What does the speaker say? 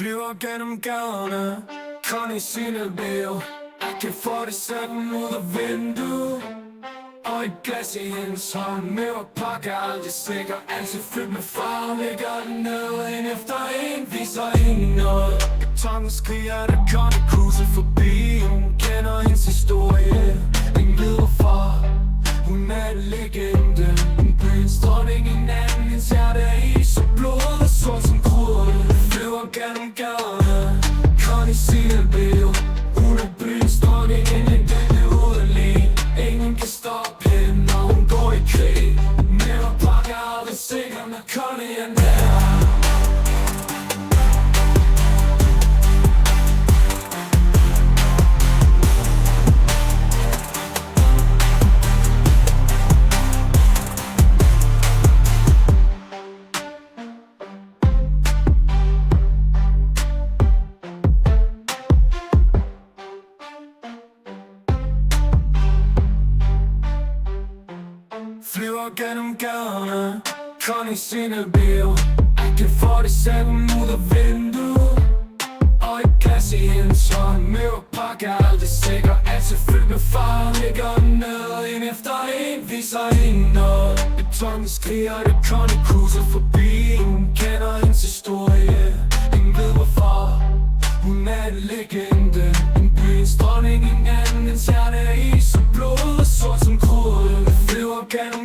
Flyver gennem gaderne, Connie sine bil. Jeg kan få det sådan ud af vinduet. Og et glas i hendes hånd, møver pakker aldrig sikker. Altid fyldt med far, ligger den ned. En efter en viser ingen noget. Betongen skriger, da Connie cruiser forbi. Hun kender hendes historie, ingen ved hvorfor. Hun er en legende, en byens dronning. En anden, hendes hjerte er is og blod og sort som krudt. Flyver gennem gaderne, Connie sin bil. Hun er byens dronning, en legende uden lige. Ingen kan stoppe hende, når hun går i krig. Men hun pakker aldrig sikker, når Connie er nær. Flyver gennem gaderne, Connie sine bil. Jeg kan få det sådan ud af vinduet. Og et glas i hendes hånd, møver pakker aldrig sikker. Altid fyldt med far, ligger ned. En efter en viser ingen noget. Betongen skriger, da Connie cruiser forbi. Hun kender hendes historie, ingen ved hvorfor. Hun er en legende, en byens dronning. Ingen anden, hendes hjerte er is og blod og sort som krudt. Flyver gennem